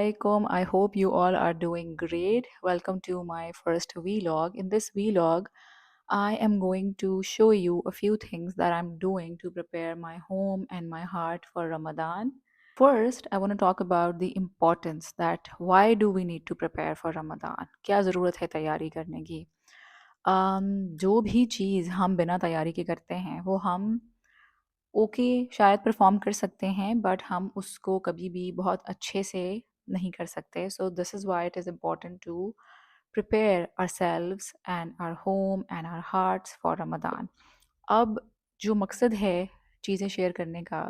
alaikum. I hope you all are doing great. Welcome to my first vlog. In this vlog, I am going to show you a few things that I'm doing to prepare my home and my heart for Ramadan. First, I want to talk about the importance that why do we need to prepare for Ramadan? क्या ज़रूरत है तैयारी करने की? जो भी चीज़ हम बिना तैयारी के करते हैं वो हम ओके शायद परफॉर्म कर सकते हैं बट हम उसको कभी भी बहुत अच्छे से नहीं कर सकते so this is why it is important to prepare ourselves and our home and our hearts for Ramadan अब जो मकसद है चीज़ें शेयर करने का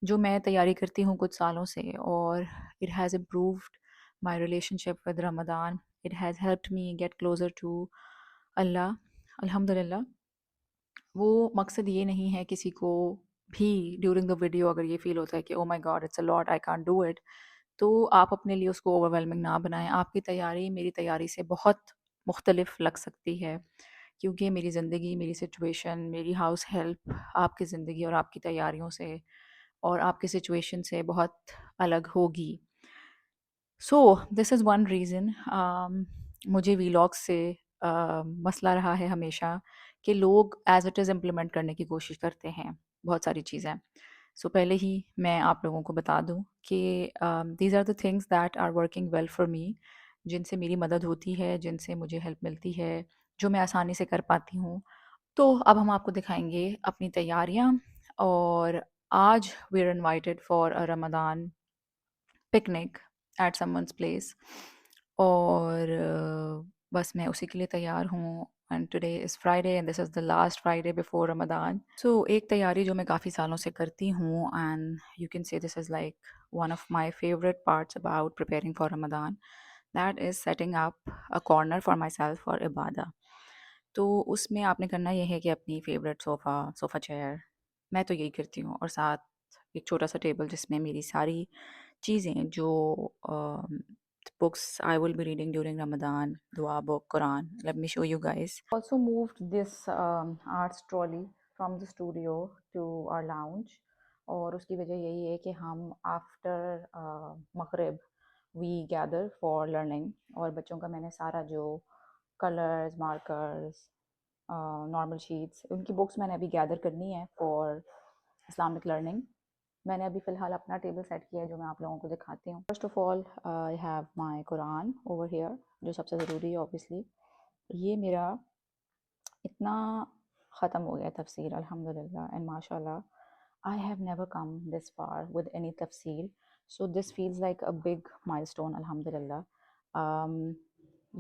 जो मैं तैयारी करती हूँ कुछ सालों से और it has improved my relationship with Ramadan it has helped me get closer to Allah अल्हम्दुलिल्लाह वो मकसद ये नहीं है किसी को भी ड्यूरिंग द वीडियो अगर ये फ़ील होता है कि oh my God it's a lot I can't do it तो आप अपने लिए उसको ओवरवेलमिंग ना बनाएं आपकी तैयारी मेरी तैयारी से बहुत मुख्तलिफ लग सकती है क्योंकि मेरी ज़िंदगी मेरी सिचुएशन मेरी हाउस हेल्प आपकी ज़िंदगी और आपकी तैयारियों से और आपकी सिचुएशन से बहुत अलग होगी सो दिस इज़ वन रीज़न मुझे वीलॉग्स से मसला रहा है हमेशा कि लोग एज़ इट इज़ इम्प्लीमेंट करने की कोशिश करते हैं बहुत सारी चीज़ें सो पहले ही मैं आप लोगों को बता दूं कि these are the things that are working well for me जिनसे मेरी मदद होती है जिनसे मुझे हेल्प मिलती है जो मैं आसानी से कर पाती हूँ तो अब हम आपको दिखाएंगे अपनी तैयारियाँ और आज we are invited for a Ramadan picnic at someone's place और बस मैं उसी के लिए तैयार हूँ and today is Friday and this is the last Friday before Ramadan so एक तैयारी जो मैं काफ़ी सालों से करती हूँ and you can say this is like one of my favourite parts about preparing for Ramadan that is setting up a corner for myself for इबादा तो उसमें आपने करना यह है कि अपनी फेवरेट सोफ़ा चेयर मैं तो यही करती हूँ और साथ एक छोटा सा टेबल जिसमें मेरी सारी चीज़ें जो books I will be reading during Ramadan, Dua book, Quran. Let me show you guys. Also moved this arts trolley from the studio to our lounge. और उसकी वजह यही है कि हम आफ्टर मगरिब वी गैदर फॉर लर्निंग और बच्चों का मैंने सारा जो कलर्स मार्कर्स नॉर्मल शीट्स उनकी बुक्स मैंने अभी गैदर करनी है फॉर इस्लामिक लर्निंग मैंने अभी फ़िलहाल अपना टेबल सेट किया है जो मैं आप लोगों को दिखाती हूँ first of all I have my Quran over here जो सबसे ज़रूरी है ऑब्वियसली ये मेरा इतना ख़त्म हो गया तफसीर अल्हम्दुलिल्लाह एंड माशाल्लाह I have never come this far with any तफसील so this feels like a big milestone अल्हम्दुलिल्लाह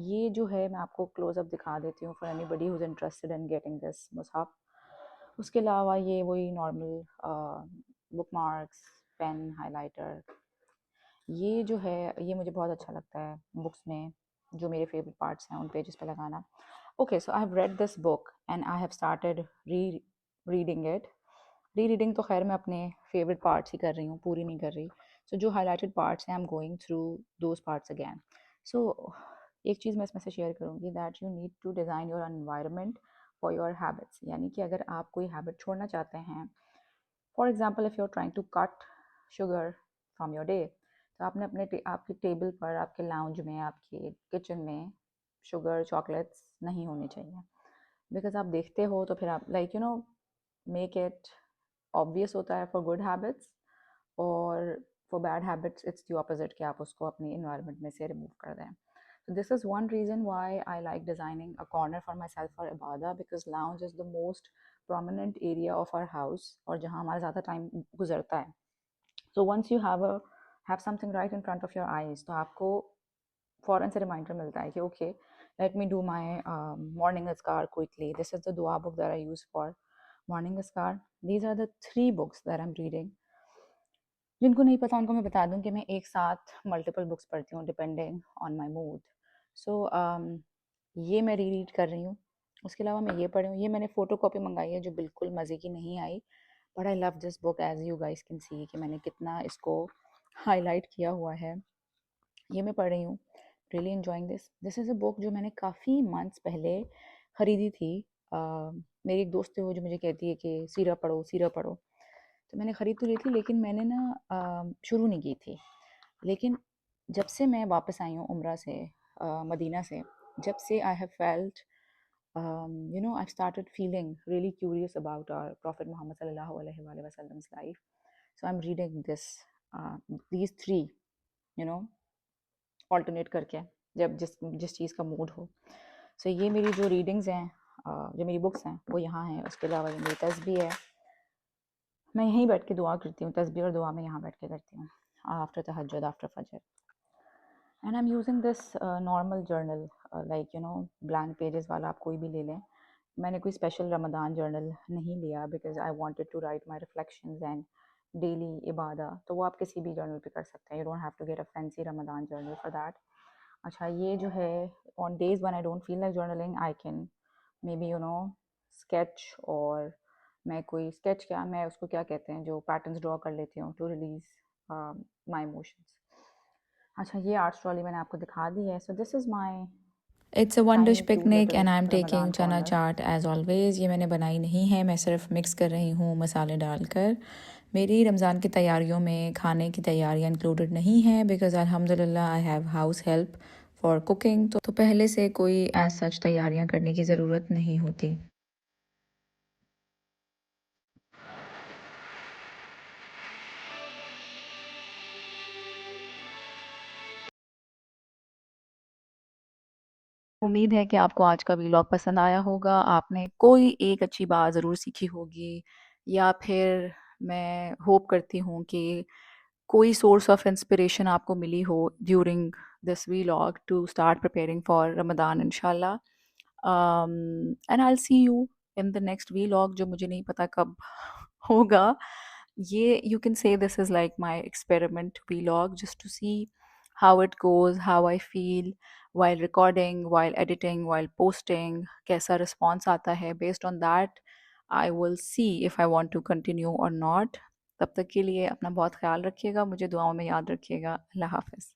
ये जो है मैं आपको क्लोज अप दिखा देती हूँ for anybody who is interested in getting this मुसहफ उसके अलावा ये वही normal bookmarks pen highlighter ये जो है ये मुझे बहुत अच्छा लगता है बुक्स में जो मेरे फेवरेट पार्ट्स हैं उन पेजेस पे लगाना okay so I have read this book and I have started reading it reading तो खैर मैं अपने फेवरेट पार्ट्स ही कर रही हूँ पूरी नहीं कर रही सो जो हाईलाइटेड पार्ट्स हैं I am going through those parts again so एक चीज़ मैं इसमें से शेयर करूँगी that you need to design your environment for your habits यानी कि अगर आप कोई हैबिट छोड़ना चाहते हैं for example if you are trying to cut sugar from your day तो आपने आपके टेबल पर आपके लाउंज में आपके किचन में शुगर चॉकलेट्स नहीं होने चाहिए बिकॉज आप देखते हो तो फिर आप like you know make it obvious होता है फॉर गुड हैबिट्स और for bad habits it's the opposite कि आप उसको अपनी इन्वायरमेंट में से रिमूव कर दें So this is one reason why I like designing a corner for myself for Ibadah because lounge is the most prominent area of our house और जहाँ हमारा ज़्यादा टाइम गुजरता है so once you have something right in front of your eyes तो आपको फ़ौरन से रिमाइंडर मिलता है कि okay let me do my morning azkar quickly this is the dua book that I use for morning azkar these are the 3 books that I'm reading जिनको नहीं पता उनको मैं बता दूं कि मैं एक साथ मल्टीपल बुक्स पढ़ती हूँ डिपेंडिंग ऑन माई मूड सो ये मैं रीड कर रही हूँ उसके अलावा मैं ये पढ़ी हूँ ये मैंने फ़ोटो कॉपी मंगाई है जो बिल्कुल मज़े की नहीं आई but I love this book as you guys can see कि मैंने कितना इसको हाईलाइट किया हुआ है ये मैं पढ़ रही हूँ really enjoying this is a book जो मैंने काफ़ी मंथ्स पहले ख़रीदी थी मेरी एक दोस्त है वो जो मुझे कहती है कि सीरा पढ़ो तो मैंने ख़रीद तो ली थी लेकिन मैंने ना शुरू नहीं की थी लेकिन जब से मैं वापस आई हूँ उम्रा से, मदीना से, जब से I have felt, I've started feeling really curious about our Prophet Muhammad sallallahu alaihi wasallam's life. So I'm reading these three, you know, alternate करके, जब जिस जिस चीज़ का मूड हो. So ये मेरी जो रीडिंग्स हैं, जो मेरी बुक्स हैं, वो यहाँ हैं. उसके अलावा ये मेरी तस्बीह है. मैं यहीं बैठ के दुआ करती हूँ. तस्बीह और दुआ मैं यहाँ बैठ के करती हूँ. आफ्टर तहज्जुद, आफ्टर फजर. And I am using this normal journal, blank pages वाला आप कोई भी ले लें. मैंने कोई स्पेशल रमदान जर्नल नहीं लिया because I wanted to write my reflections and daily इबादा. तो वो आप किसी भी जर्नल पे कर सकते हैं. You don't have to get a fancy Ramadan journal for that. अच्छा, ये जो है, on days when I don't feel like journaling, I can maybe sketch, और मैं कोई स्केच, क्या मैं उसको क्या कहते हैं, जो पैटर्न्स ड्रॉ कर लेती हूँ टू रिलीज माई इमोशंस. अच्छा, ये आर्ट्स ट्रॉली मैंने आपको दिखा दी है. सो this is my it's a one dish tiny cute picnic little and I am taking Ramadan चना कॉर्नर. चाट एज ऑलवेज़. ये मैंने बनाई नहीं है, मैं सिर्फ मिक्स कर रही हूँ मसाले डालकर. मेरी रमज़ान की तैयारियों में खाने की तैयारियाँ इंक्लूडेड नहीं हैं बिकॉज़ अल्हम्दुलिल्लाह I have house help for cooking. तो पहले से कोई एज सच तैयारियाँ करने की ज़रूरत नहीं होती. उम्मीद है कि आपको आज का व्लॉग पसंद आया होगा. आपने कोई एक अच्छी बात ज़रूर सीखी होगी, या फिर मैं होप करती हूँ कि कोई सोर्स ऑफ इंस्पिरेशन आपको मिली हो during this vlog to start preparing for Ramadan इंशाल्लाह. And I will see you in the next vlog, जो मुझे नहीं पता कब होगा. Yeah, you can say this is like my experiment vlog, just to see how it goes, how I feel while recording, while editing, while posting, कैसा response आता है. Based on that, I will see if I want to continue or not. तब तक के लिए अपना बहुत ख्याल रखिएगा, मुझे दुआओं में याद रखिएगा. अल्लाह हाफ़िज़.